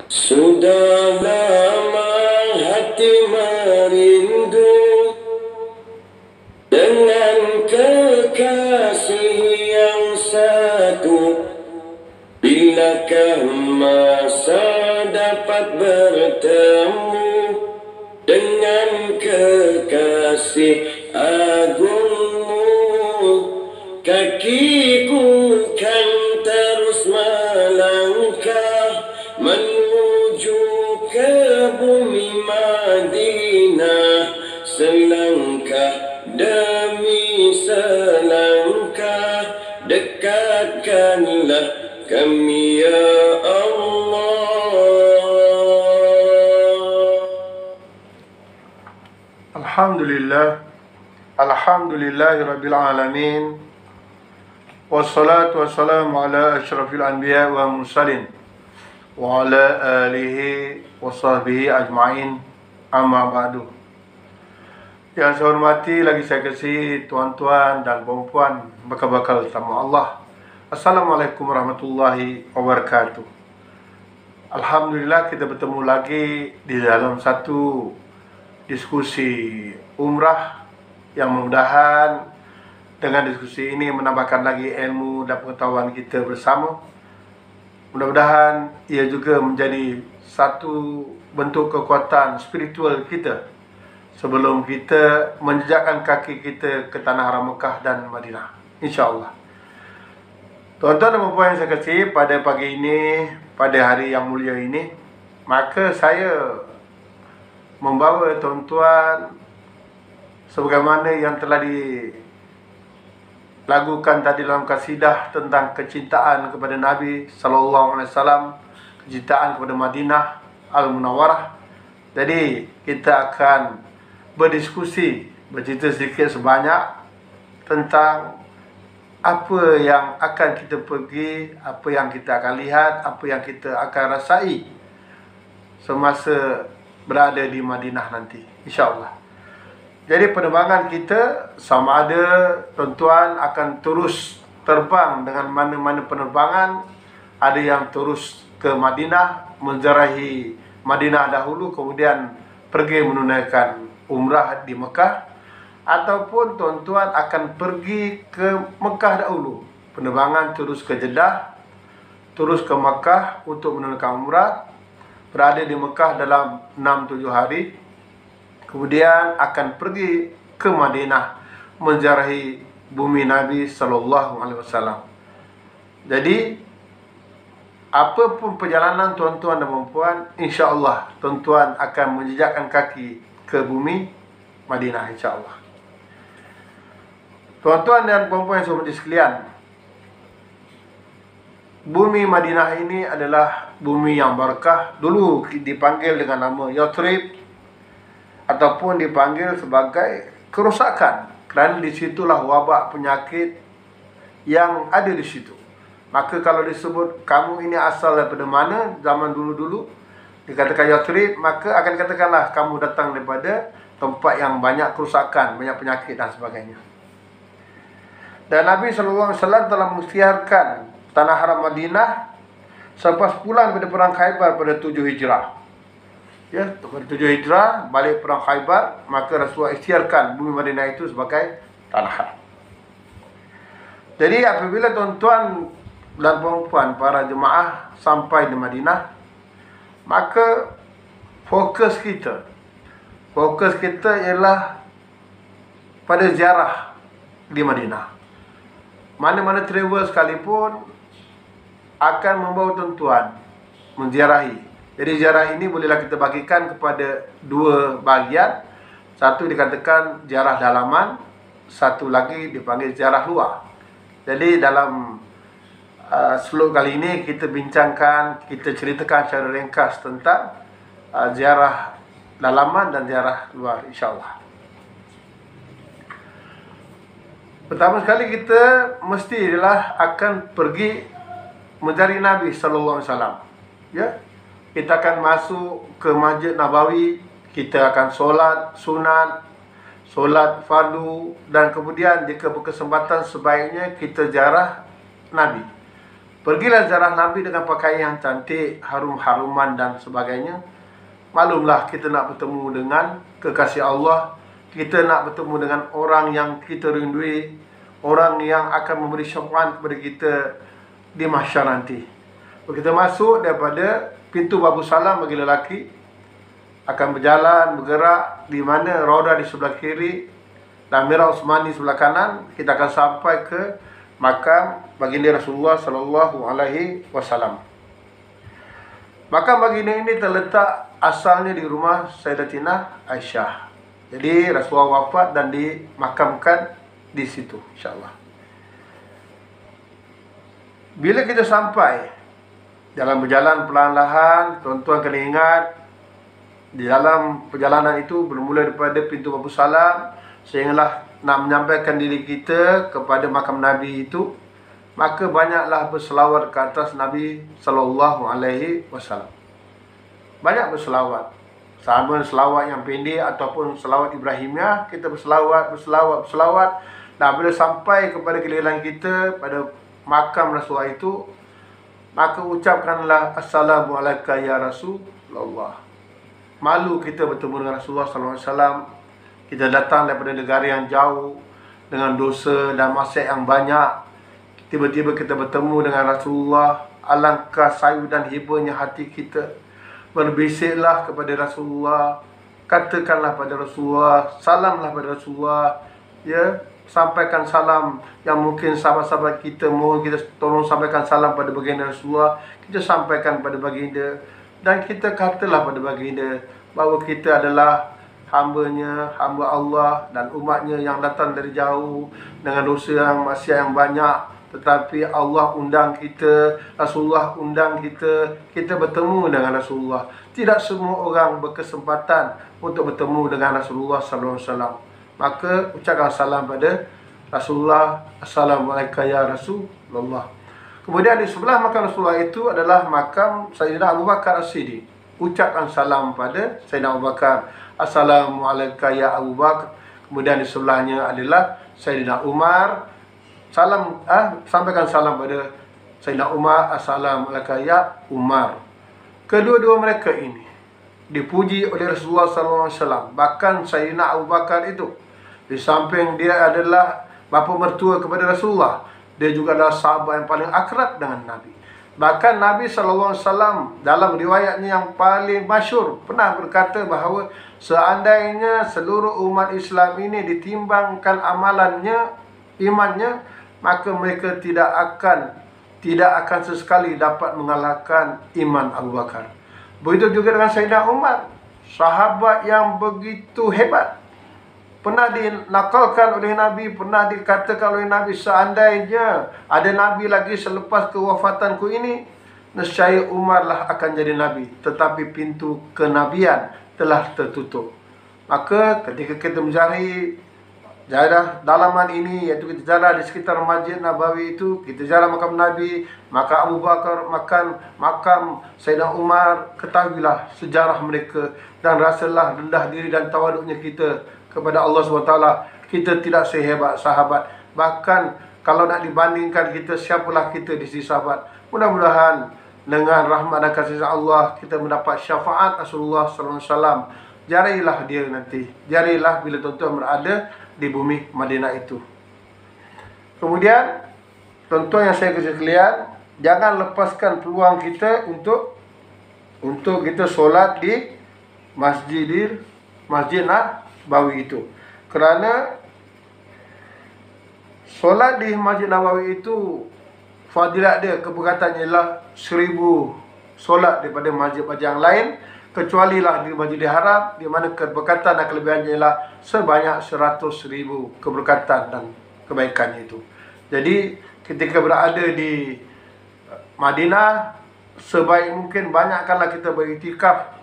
Sudah lama hati merindu dengan kekasih yang satu. Bilakah masa dapat bertemu dengan kekasih agungmu? Kakiku kan terus melangkah menuju ke bumi Madinah, selangkah demi selangkah dekatkanlah kami ya Allah. Alhamdulillahi Rabbil Alamin. Wassalatu wassalamu ala ashrafil anbiya wa mursalin wa ala alihi wa sahbihi ajma'in, amma ba'du. Yang saya hormati lagi saya kasihi tuan-tuan dan puan-puan bakal-bakal tamu Allah, Assalamualaikum warahmatullahi wabarakatuh. Alhamdulillah kita bertemu lagi di dalam satu diskusi umrah yang mudah-mudahan dengan diskusi ini menambahkan lagi ilmu dan pengetahuan kita bersama. Mudah-mudahan ia juga menjadi satu bentuk kekuatan spiritual kita sebelum kita menjejakkan kaki kita ke tanah haram Mekah dan Madinah, insya-Allah. Tuan-tuan dan puan yang saya kasihi, pada pagi ini, pada hari yang mulia ini, maka saya membawa tuan-tuan sebagaimana yang telah dilagukan tadi dalam kasidah tentang kecintaan kepada Nabi sallallahu alaihi wasallam, kecintaan kepada Madinah Al-Munawwarah. Jadi kita akan berdiskusi, bercerita sedikit sebanyak tentang apa yang akan kita pergi, apa yang kita akan lihat, apa yang kita akan rasai semasa berada di Madinah nanti, insya-Allah. Jadi penerbangan kita sama ada tuan-tuan akan terus terbang dengan mana-mana penerbangan. Ada yang terus ke Madinah, menziarahi Madinah dahulu, kemudian pergi menunaikan umrah di Mekah. Ataupun tuan-tuan akan pergi ke Mekah dahulu, penerbangan terus ke Jeddah, terus ke Mekah untuk menunaikan umrah, berada di Mekah dalam 6-7 hari, kemudian akan pergi ke Madinah menziarahi bumi Nabi sallallahu alaihi wasallam. Jadi apapun perjalanan tuan-tuan dan puan, insya-Allah tuan-tuan akan menjejakkan kaki ke bumi Madinah, insya-Allah. Tuan-tuan dan puan-puan yang saya hormati sekalian, bumi Madinah ini adalah bumi yang berkah. Dulu dipanggil dengan nama Yathrib ataupun dipanggil sebagai kerosakan, kerana disitulah wabak penyakit yang ada di situ. Maka kalau disebut kamu ini asal daripada mana, zaman dulu-dulu dikatakan Yathrib, maka akan katakanlah kamu datang daripada tempat yang banyak kerosakan, banyak penyakit dan sebagainya. Dan Nabi SAW telah mengisytiharkan tanah haram Madinah selepas pulang daripada perang Khaybar pada 7 Hijrah. Ya, pada 7 Hijrah balik perang Khaybar, maka Rasulullah isytiharkan bumi Madinah itu sebagai tanah haram. Jadi apabila tuan-tuan dan puan-puan para jemaah sampai di Madinah, maka fokus kita ialah pada ziarah di Madinah. Mana-mana travel sekalipun akan membawa tuan-tuan menziarahi. Jadi ziarah ini bolehlah kita bagikan kepada dua bahagian. Satu dikatakan ziarah dalaman, satu lagi dipanggil ziarah luar. Jadi dalam slot kali ini kita bincangkan, kita ceritakan secara ringkas tentang ziarah dalaman dan ziarah luar, insya-Allah. Pertama sekali kita mestilah akan pergi mencari Nabi sallallahu alaihi wasallam. Ya. Kita akan masuk ke Masjid Nabawi, kita akan solat sunat, solat fardu, dan kemudian jika berkesempatan sebaiknya kita ziarah Nabi. Pergilah ziarah Nabi dengan pakaian yang cantik, harum-haruman dan sebagainya. Maklumlah kita nak bertemu dengan kekasih Allah, kita nak bertemu dengan orang yang kita rindui, orang yang akan memberi syafaat kepada kita di mahsyar nanti. Kita masuk daripada pintu Babu Salam bagi lelaki, akan berjalan, bergerak di mana Raudah di sebelah kiri dan Mirah Utsmani sebelah kanan. Kita akan sampai ke makam baginda Rasulullah sallallahu alaihi wasallam. Makam baginda ini terletak asalnya di rumah Sayyidatina Aisyah. Jadi Rasulullah wafat dan dimakamkan di situ, insya-Allah. Bila kita sampai dalam berjalan perlahan-lahan, tuan-tuan kena ingat di dalam perjalanan itu bermula daripada pintu Babu Salam sehinggalah nak menyampaikan diri kita kepada makam Nabi itu, maka banyaklah berselawat ke atas Nabi sallallahu alaihi wasallam. Banyak berselawat. Sama selawat yang pendek ataupun selawat Ibrahimiyah, kita berselawat. Dan bila sampai kepada giliran kita pada makam Rasulullah itu, maka ucapkanlah Assalamualaikum ya Rasulullah. Malu kita bertemu dengan Rasulullah sallallahu alaihi wasallam. Kita datang daripada negara yang jauh dengan dosa dan maksiat yang banyak. Tiba-tiba kita bertemu dengan Rasulullah. Alangkah sayu dan hibanya hati kita. Berbisiklah kepada Rasulullah. Katakanlah pada Rasulullah. Salamlah pada Rasulullah. Ya, sampaikan salam yang mungkin sahabat-sahabat kita mohon kita tolong sampaikan salam pada baginda Rasulullah. Kita sampaikan pada baginda. Dan kita katalah pada baginda bahawa kita adalah hamba Allah dan umatnya yang datang dari jauh dengan dosa yang maksiat yang banyak, tetapi Allah undang kita, Rasulullah undang kita, kita bertemu dengan Rasulullah. Tidak semua orang berkesempatan untuk bertemu dengan Rasulullah sallallahu alaihi wasallam. Maka ucapkan salam pada Rasulullah, Assalamualaikum ya Rasulullah. Kemudian di sebelah makam Rasulullah itu adalah makam Sayyidina Abu Bakar As-Siddiq. Ucapkan salam pada Sayyidina Abu Bakar, Assalamualaikum ya Abu Bakar. Kemudian di sebelahnya adalah Sayyidina Umar. Sampaikan salam pada Sayyidina Umar, Assalamualaikum ya Umar. Kedua-dua mereka ini dipuji oleh Rasulullah SAW. Bahkan Sayyidina Abu Bakar itu, di samping dia adalah bapa mertua kepada Rasulullah, dia juga adalah sahabat yang paling akrab dengan Nabi. Bahkan Nabi SAW dalam riwayatnya yang paling masyhur pernah berkata bahawa seandainya seluruh umat Islam ini ditimbangkan amalannya, imannya, maka mereka tidak akan sesekali dapat mengalahkan iman Abu Bakar. Begitu juga dengan Sayyidina Umar, sahabat yang begitu hebat. Pernah dinakalkan oleh Nabi, pernah dikatakan oleh Nabi, seandainya ada Nabi lagi selepas kewafatanku ini, nescaya Umarlah akan jadi Nabi. Tetapi pintu kenabian telah tertutup. Maka ketika kita menjari ziarah dalaman ini, iaitu kita ziarah di sekitar Masjid Nabawi itu, kita ziarah makam Nabi, maka Abu Bakar, makam Sayyidina Umar, ketahuilah sejarah mereka dan rasalah rendah diri dan tawaduknya kita kepada Allah SWT. Kita tidak sehebat sahabat. Bahkan kalau nak dibandingkan kita, siapalah kita di sisi sahabat. Mudah-mudahan dengan rahmat dan kasih Allah kita mendapat syafaat Rasulullah SAW. Jarilah dia nanti. Jarilah bila tuan-tuan berada di bumi Madinah itu. Kemudian tuan-tuan yang saya kasih sekalian, jangan lepaskan peluang kita untuk kita solat di Masjid Nabawi itu. Kerana solat di Masjid Nabawi itu fadilat dia, keberkatannya ialah 1000 solat daripada masjid-masjid yang lain, kecuali lah di Masjidil Haram, di mana keberkatan dan kelebihannya ialah sebanyak 100,000 keberkatan dan kebaikannya itu. Jadi ketika berada di Madinah, sebaik mungkin banyakkanlah kita beriktikaf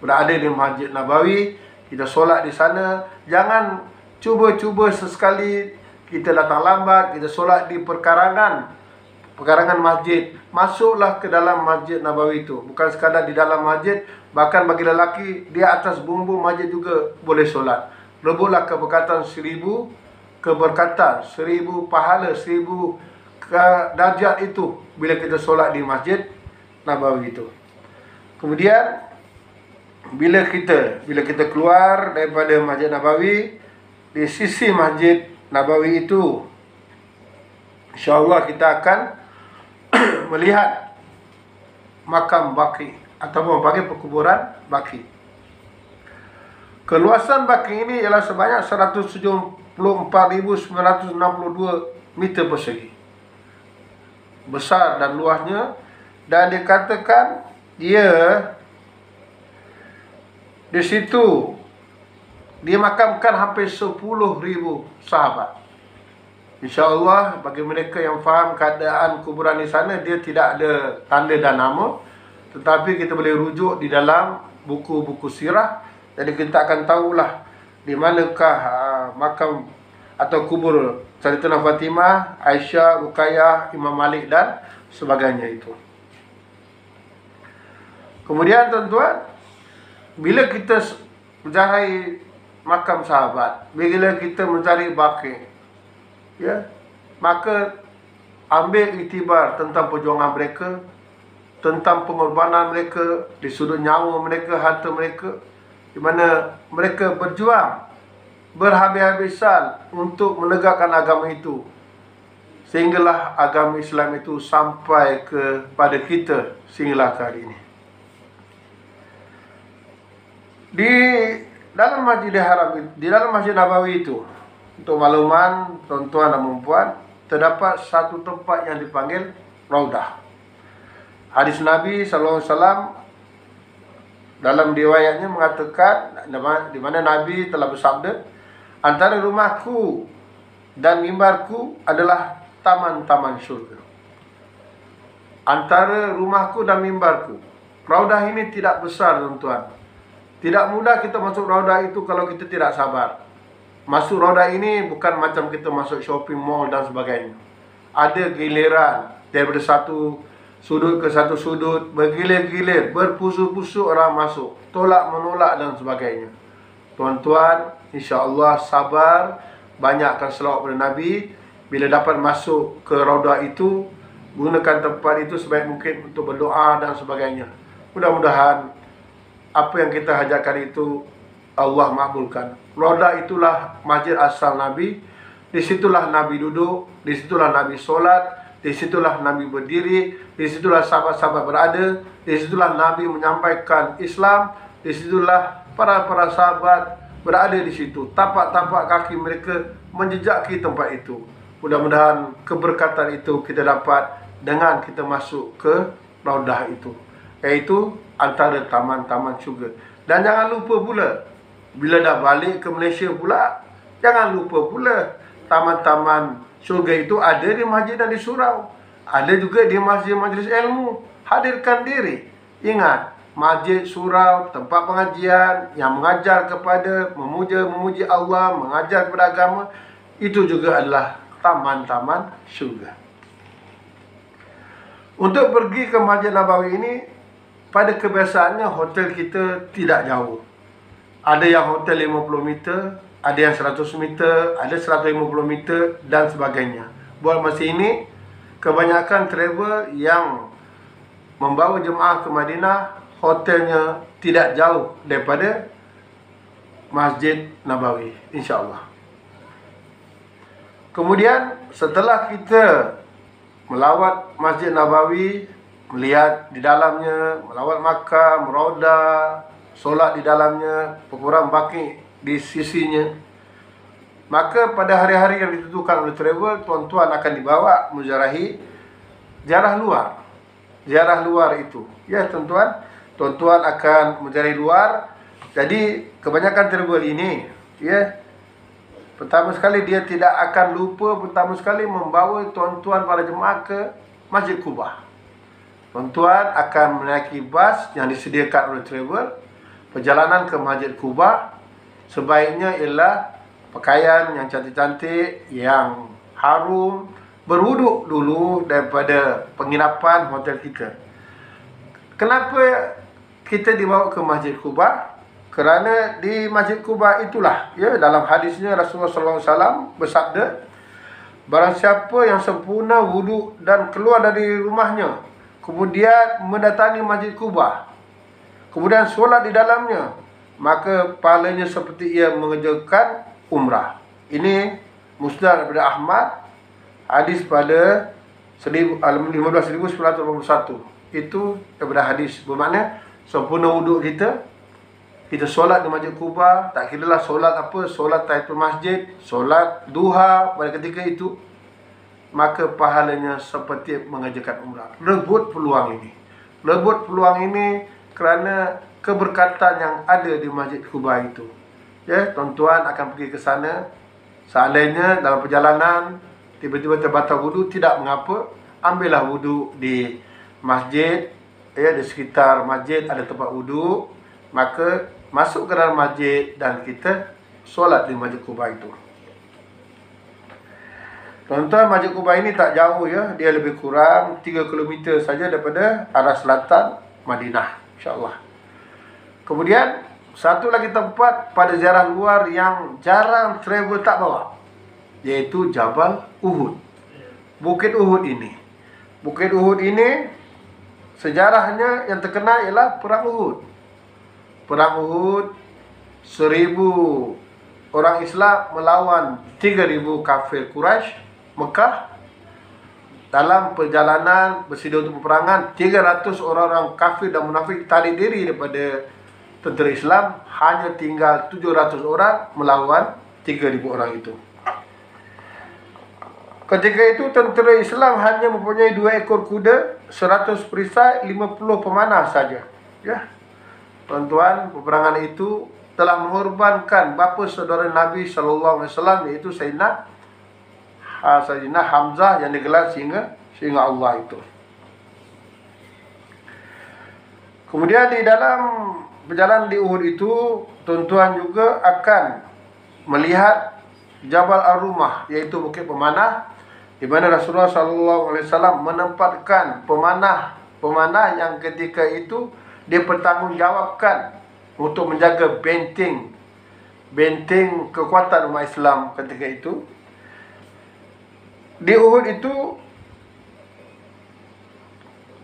berada di Masjid Nabawi, kita solat di sana. Jangan cuba-cuba sesekali kita datang lambat, kita solat di perkarangan masjid. Masuklah ke dalam Masjid Nabawi itu. Bukan sekadar di dalam masjid, bahkan bagi lelaki, di atas bumbung masjid juga boleh solat. Rebutlah keberkatan 1000 pahala, 1000 darjat itu bila kita solat di Masjid Nabawi itu. Kemudian bila kita keluar daripada Masjid Nabawi, di sisi Masjid Nabawi itu insya-Allah kita akan melihat makam Baqi ataupun panggil perkuburan Baqi. Keluasan Baqi ini ialah sebanyak 174.962 meter persegi. Besar dan luasnya, dan dikatakan dia di situ dimakamkan hampir 10.000 sahabat. InsyaAllah bagi mereka yang faham keadaan kuburan di sana, dia tidak ada tanda dan nama, tetapi kita boleh rujuk di dalam buku-buku sirah. Jadi kita akan tahulah di manakah makam atau kubur Sayyidatina Fatimah, Aisyah, Ruqayyah, Imam Malik dan sebagainya itu. Kemudian tuan-tuan, bila kita mencari makam sahabat, bila kita mencari Baqi, ya, maka ambil iktibar tentang perjuangan mereka, tentang pengorbanan mereka, di sudut nyawa mereka, harta mereka, di mana mereka berjuang berhabis-habisan untuk menegakkan agama itu, sehinggalah agama Islam itu sampai kepada kita sehinggalah hari ini. Di dalam Masjidil Haram, di dalam Masjid Nabawi itu, untuk makluman tuan-tuan dan puan, terdapat satu tempat yang dipanggil Raudah. Hadis Nabi SAW dalam riwayatnya mengatakan, di mana Nabi telah bersabda, antara rumahku dan mimbarku adalah taman-taman syurga. Antara rumahku dan mimbarku. Raudah ini tidak besar tuan-tuan. Tidak mudah kita masuk Raudah itu kalau kita tidak sabar. Masuk Raudah ini bukan macam kita masuk shopping mall dan sebagainya. Ada giliran daripada satu sudut ke satu sudut, bergilir-gilir, berpusu-pusu orang masuk, tolak menolak dan sebagainya. Tuan-tuan, insya-Allah sabar, banyakkan selawat kepada Nabi. Bila dapat masuk ke Raudah itu, gunakan tempat itu sebaik mungkin untuk berdoa dan sebagainya. Mudah-mudahan apa yang kita hajatkan itu Allah makbulkan. Raudah itulah masjid asal Nabi. Disitulah Nabi duduk, disitulah Nabi solat, disitulah Nabi berdiri, disitulah sahabat-sahabat berada, disitulah Nabi menyampaikan Islam, disitulah para sahabat berada di situ. Tapak-tapak kaki mereka menjejaki tempat itu. Mudah-mudahan keberkatan itu kita dapat dengan kita masuk ke Raudah itu, iaitu antara taman-taman syurga. Dan jangan lupa pula, bila dah balik ke Malaysia pula, jangan lupa pula taman-taman syurga itu ada di masjid dan di surau. Ada juga di masjid majlis ilmu. Hadirkan diri. Ingat, masjid, surau, tempat pengajian yang mengajar kepada memuji Allah, mengajar kepada agama, itu juga adalah taman-taman syurga. Untuk pergi ke Masjid Nabawi ini, pada kebiasaannya hotel kita tidak jauh. Ada yang hotel 50 meter, ada yang 100 meter, ada 150 meter dan sebagainya. Buat masa ini, kebanyakan travel yang membawa jemaah ke Madinah, hotelnya tidak jauh daripada Masjid Nabawi, insya-Allah. Kemudian setelah kita melawat Masjid Nabawi, melihat di dalamnya, melawat makam, Raudah, solat di dalamnya, perkuburan Baqi di sisinya, maka pada hari-hari yang ditentukan oleh travel, tuan-tuan akan dibawa menziarahi ziarah luar. Ziarah luar itu, ya tuan-tuan, tuan-tuan akan menziarahi luar. Jadi kebanyakan travel ini, ya, pertama sekali dia tidak akan lupa pertama sekali membawa tuan-tuan para jemaah ke Masjid Quba. Tuan-tuan akan menaiki bas yang disediakan oleh travel. Perjalanan ke Masjid Quba sebaiknya ialah pakaian yang cantik-cantik, yang harum, berwuduk dulu daripada penginapan hotel kita. Kenapa kita dibawa ke Masjid Quba? Kerana di Masjid Quba itulah, ya, dalam hadisnya Rasulullah SAW bersabda, barang siapa yang sempurna wuduk dan keluar dari rumahnya, kemudian mendatangi Masjid Quba, kemudian solat di dalamnya, maka pahalanya seperti ia mengerjakan umrah. Ini musnad daripada Ahmad, hadis pada 15.981. Itu daripada hadis. Bermakna sempurna wuduk kita solat di Masjid Quba, tak kiralah solat apa, solat tahiyatul masjid, solat duha pada ketika itu, maka pahalanya seperti mengerjakan umrah. Rebut peluang ini. Rebut peluang ini kerana keberkatan yang ada di Masjid Quba itu. Ya, tuan-tuan akan pergi ke sana. Seandainya dalam perjalanan tiba-tiba terbatal wudu, tidak mengapa, ambillah wudu di masjid, ya, di sekitar masjid ada tempat wudu, maka masuk ke dalam masjid dan kita solat di Masjid Quba itu. Tuan-tuan, Masjid Quba ini tak jauh, ya, dia lebih kurang 3 km saja daripada arah selatan Madinah, insya-Allah. Kemudian satu lagi tempat pada ziarah luar yang jarang travel tak bawa, iaitu Jabal Uhud. Bukit Uhud ini. Bukit Uhud ini sejarahnya yang terkenal ialah Perang Uhud. Perang Uhud, 1000 orang Islam melawan 3000 kafir Quraisy Mekah. Dalam perjalanan bersedia untuk peperangan, 300 orang-orang kafir dan munafik tarik diri daripada tentera Islam, hanya tinggal 700 orang melawan 3000 orang itu. Ketika itu tentera Islam hanya mempunyai 2 ekor kuda, 100 perisai, 50 pemanah saja. Ya. Tuan-tuan, peperangan itu telah mengorbankan bapa saudara Nabi SAW, iaitu Sayyidina Hamzah, yang digelar sehingga Allah itu. Kemudian di dalam perjalanan di Uhud itu, tuan-tuan juga akan melihat Jabal Ar-Rumah, iaitu bukit pemanah, di mana Rasulullah SAW menempatkan pemanah yang ketika itu dia bertanggungjawabkan untuk menjaga benteng kekuatan umat Islam ketika itu. Di Uhud itu,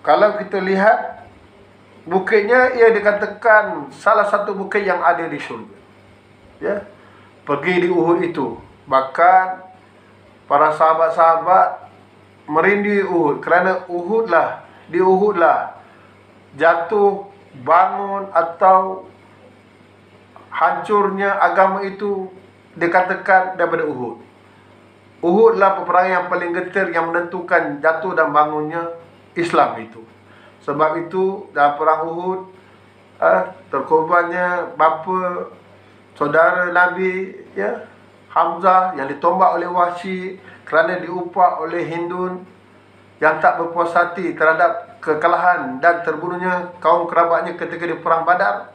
kalau kita lihat bukitnya, ia dikatakan salah satu bukit yang ada di syurga. Ya, pergi di Uhud itu, bahkan para sahabat-sahabat merindui Uhud, kerana di Uhud lah jatuh, bangun atau hancurnya agama itu dikatakan daripada Uhud. Uhud lah peperangan yang paling getir yang menentukan jatuh dan bangunnya Islam itu. Sebab itu dalam perang Uhud, terkorbannya bapa saudara Nabi, ya, Hamzah, yang ditombak oleh Wahsy kerana diupak oleh Hindun yang tak berpuas hati terhadap kekalahan dan terbunuhnya kaum kerabatnya ketika di perang Badar.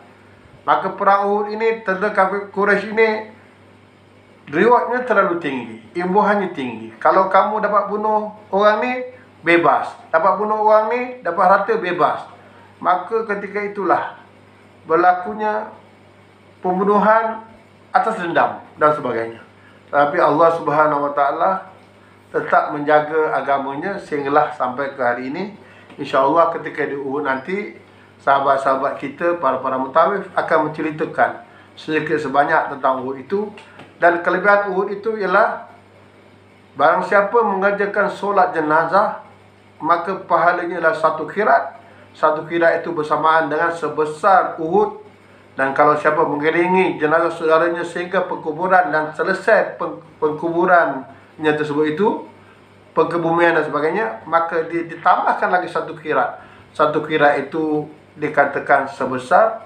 Maka perang Uhud ini, tentera kafir Quraisy ini rewardnya terlalu tinggi, imbuhannya tinggi. Kalau kamu dapat bunuh orang ni, bebas. Dapat bunuh orang ni, dapat harta, bebas. Maka ketika itulah berlakunya pembunuhan atas dendam dan sebagainya. Tapi Allah Subhanahu Wa Taala tetap menjaga agamanya sehinggalah sampai ke hari ini. InsyaAllah ketika di Uhud nanti, sahabat-sahabat kita, para mutawif akan menceritakan sedikit sebanyak tentang Uhud itu. Dan kelebihan Uhud itu ialah, barang siapa mengerjakan solat jenazah, maka pahalanya adalah 1 khirat. 1 khirat itu bersamaan dengan sebesar Uhud. Dan kalau siapa mengiringi jenazah saudaranya sehingga penkuburan dan selesai penkuburannya tersebut itu, pengkebumian dan sebagainya, maka ditambahkan lagi 1 khirat. 1 khirat itu dikatakan sebesar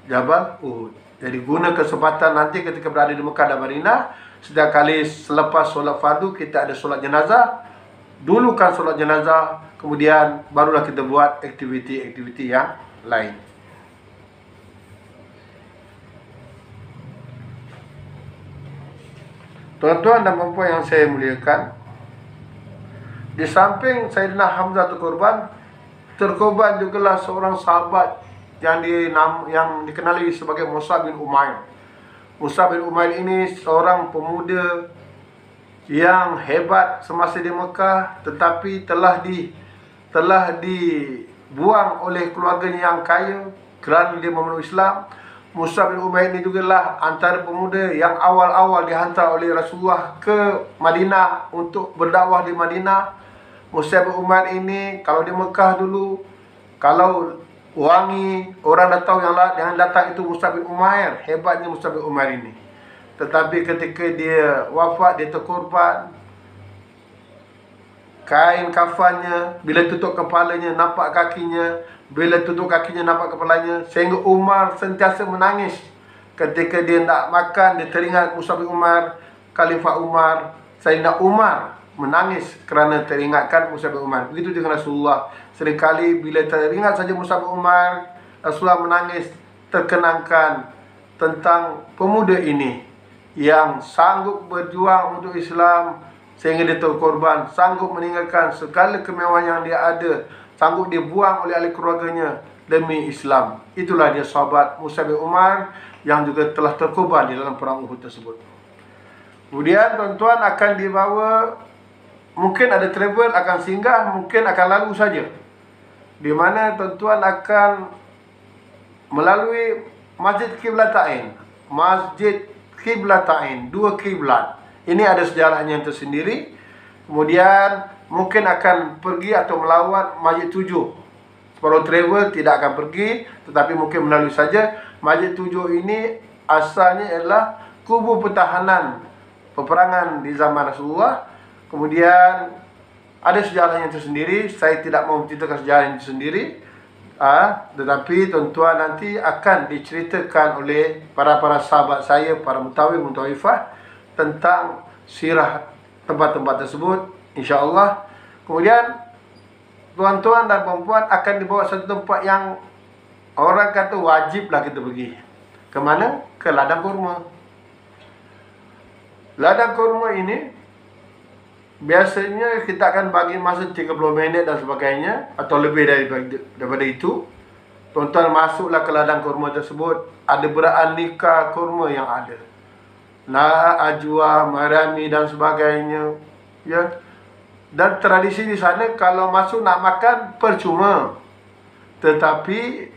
Jabal Uhud. Jadi guna kesempatan nanti ketika berada di Mekah dan Madinah, setiap kali selepas solat fardu kita ada solat jenazah, dulukan solat jenazah, kemudian barulah kita buat aktiviti-aktiviti yang lain. Tuan-tuan dan puan yang saya muliakan, di samping Sayyidina Hamzah terkorban jugalah seorang sahabat yang dikenali sebagai Mus'ab bin Umair. Mus'ab bin Umair ini seorang pemuda yang hebat semasa di Mekah, tetapi telah dibuang oleh keluarganya yang kaya kerana dia memeluk Islam. Mus'ab bin Umair ini juga lah antara pemuda yang awal-awal dihantar oleh Rasulullah ke Madinah untuk berdakwah di Madinah. Mus'ab bin Umair ini kalau di Mekah dulu, kalau wangi, orang dah tahu yang datang itu Mus'ab bin Umair. Hebatnya Mus'ab bin Umair ini. Tetapi ketika dia wafat, dia terkorban, kain kafannya, bila tutup kepalanya nampak kakinya, bila tutup kakinya nampak kepalanya, sehingga Umar sentiasa menangis. Ketika dia nak makan, dia teringat Mus'ab bin Umar, Khalifah Umar, Sayyidina Umar menangis kerana teringatkan Mus'ab bin Umar. Begitu dengan Rasulullah. Seringkali bila teringat saja Mus'ab bin Umar, Rasulullah menangis, terkenangkan tentang pemuda ini yang sanggup berjuang untuk Islam sehingga dia terkorban, sanggup meninggalkan segala kemewahan yang dia ada, sanggup dibuang oleh ahli keluarganya demi Islam. Itulah dia sahabat Mus'ab bin Umar yang juga telah terkorban di dalam perang Uhud tersebut. Kemudian tuan-tuan akan dibawa, mungkin ada travel, akan singgah, mungkin akan lalu saja, di mana tuan-tuan akan melalui Masjid Qiblatain. Masjid Qiblatain, dua kiblat. Ini ada sejarahnya yang tersendiri. Kemudian mungkin akan pergi atau melawat Masjid 7. Separuh travel tidak akan pergi, tetapi mungkin melalui saja. Masjid 7 ini asalnya adalah kubu pertahanan peperangan di zaman Rasulullah. Kemudian ada sejarahnya tersendiri. Saya tidak mau menceritakan sejarahnya tersendiri. Tetapi tuan-tuan nanti akan diceritakan oleh para sahabat saya, para mutawif-mutawifah, tentang sirah tempat-tempat tersebut, insya-Allah. Kemudian tuan-tuan dan puan-puan akan dibawa satu tempat yang orang kata wajiblah kita pergi. Ke mana? Ke ladang kurma. Ladang kurma ini biasanya kita akan bagi masa 30 minit dan sebagainya, atau lebih daripada itu. Tuan-tuan masuklah ke ladang kurma tersebut. Ada beraneka kurma yang ada, ajwa, marami dan sebagainya, ya. Dan tradisi di sana kalau masuk nak makan percuma, tetapi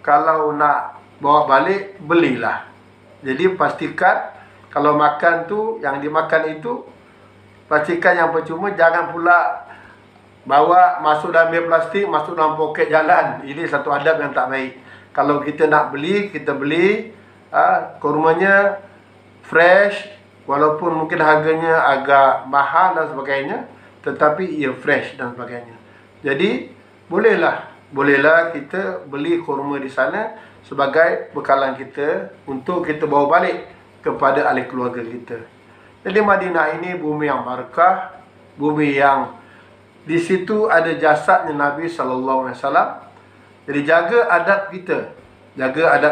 kalau nak bawa balik belilah. Jadi pastikan kalau makan tu, yang dimakan itu pastikan yang percuma. Jangan pula bawa masuk dalam beg plastik, masuk dalam poket jalan. Ini satu adab yang tak baik. Kalau kita nak beli, kita beli kurmanya fresh, walaupun mungkin harganya agak mahal dan sebagainya, tetapi ia fresh dan sebagainya. Jadi bolehlah kita beli kurma di sana sebagai bekalan kita untuk kita bawa balik kepada ahli keluarga kita. Jadi Madinah ini bumi yang barakah, bumi yang di situ ada jasadnya Nabi SAW. Jadi jaga adab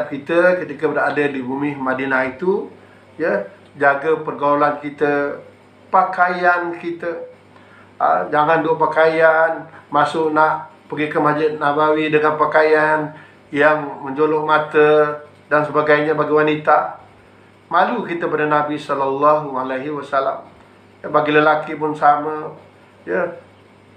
kita ketika berada di bumi Madinah itu, ya. Jaga pergaulan kita, pakaian kita. Jangan duk pakaian masuk nak pergi ke Masjid Nabawi dengan pakaian yang menjolok mata dan sebagainya bagi wanita. Malu kita pada Nabi SAW. Ya, bagi lelaki pun sama, ya.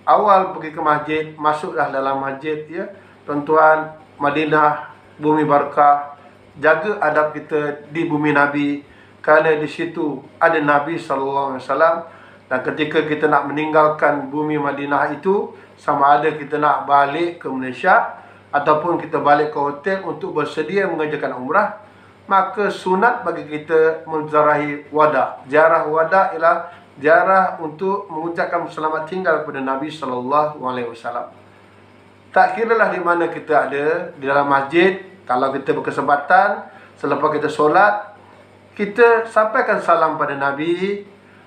Awal pergi ke masjid, masuklah dalam masjid, ya. Tuan-tuan, Madinah bumi barakah. Jaga adab kita di bumi Nabi, kerana di situ ada Nabi SAW. Dan ketika kita nak meninggalkan bumi Madinah itu, sama ada kita nak balik ke Malaysia ataupun kita balik ke hotel untuk bersedia mengerjakan umrah, maka sunat bagi kita menziarahi wada. Ziarah wada ialah ziarah untuk mengucapkan selamat tinggal kepada Nabi SAW. Tak kiralah di mana kita ada, di dalam masjid, kalau kita berkesempatan, selepas kita solat, kita sampaikan salam pada Nabi.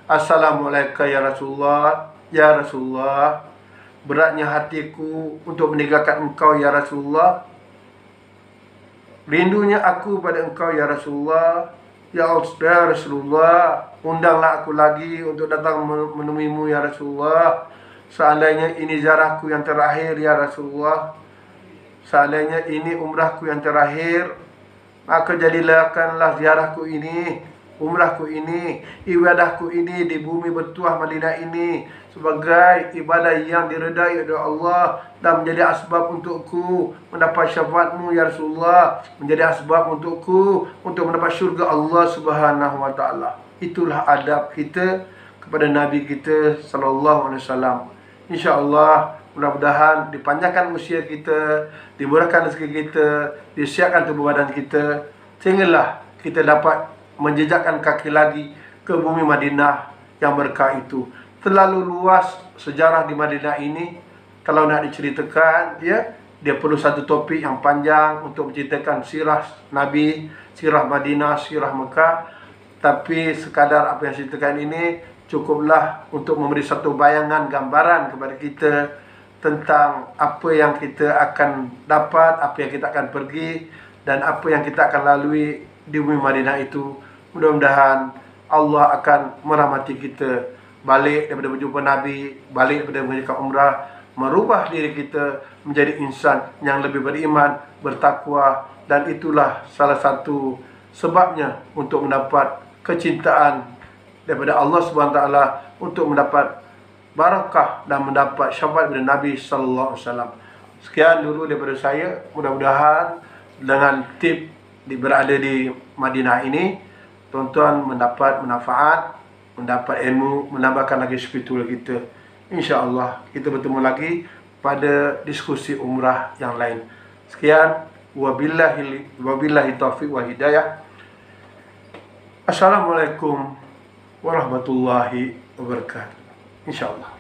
Assalamualaikum ya Rasulullah. Ya Rasulullah, beratnya hatiku untuk meninggalkan engkau ya Rasulullah. Rindunya aku pada engkau ya Rasulullah. Ya Rasulullah, undanglah aku lagi untuk datang menemuimu ya Rasulullah. Seandainya ini ziarahku yang terakhir ya Rasulullah, seandainya ini umrahku yang terakhir, maka jadikanlah ziarahku ini umrahku ini, ibadahku ini di bumi bertuah Madinah ini sebagai ibadah yang diredai oleh Allah dan menjadi asbab untukku mendapat syafaatmu ya Rasulullah, menjadi asbab untukku untuk mendapat syurga Allah Subhanahu wa taala. Itulah adab kita kepada Nabi kita sallallahu alaihi wasallam. Insya-Allah mudah-mudahan dipanjangkan usia kita, dimurahkan rezeki kita, disiapkan tubuh badan kita, sehinggalah kita dapat menjejakkan kaki lagi ke bumi Madinah yang berkah itu. Terlalu luas sejarah di Madinah ini, kalau nak diceritakan, dia perlu satu topik yang panjang untuk menceritakan sirah Nabi, sirah Madinah, sirah Mekah. Tapi sekadar apa yang ceritakan ini cukuplah untuk memberi satu bayangan, gambaran kepada kita tentang apa yang kita akan dapat, apa yang kita akan pergi, dan apa yang kita akan lalui di bumi Madinah itu. Mudah-mudahan Allah akan merahmati kita, balik daripada berjumpa Nabi, balik daripada menjalankan umrah, merubah diri kita menjadi insan yang lebih beriman, bertakwa, dan itulah salah satu sebabnya untuk mendapat kecintaan daripada Allah Subhanahu wa taala, untuk mendapat barakah dan mendapat syafaat dari Nabi sallallahu alaihi wasallam. Sekian dulu daripada saya. Mudah-mudahan dengan tip berada di Madinah ini, tuan-tuan mendapat manfaat, mendapat ilmu, menambahkan lagi spiritual kita. Insya-Allah kita bertemu lagi pada diskusi umrah yang lain. Sekian, wabillahi taufiq wal hidayah. Assalamualaikum warahmatullahi wabarakatuh. InsyaAllah.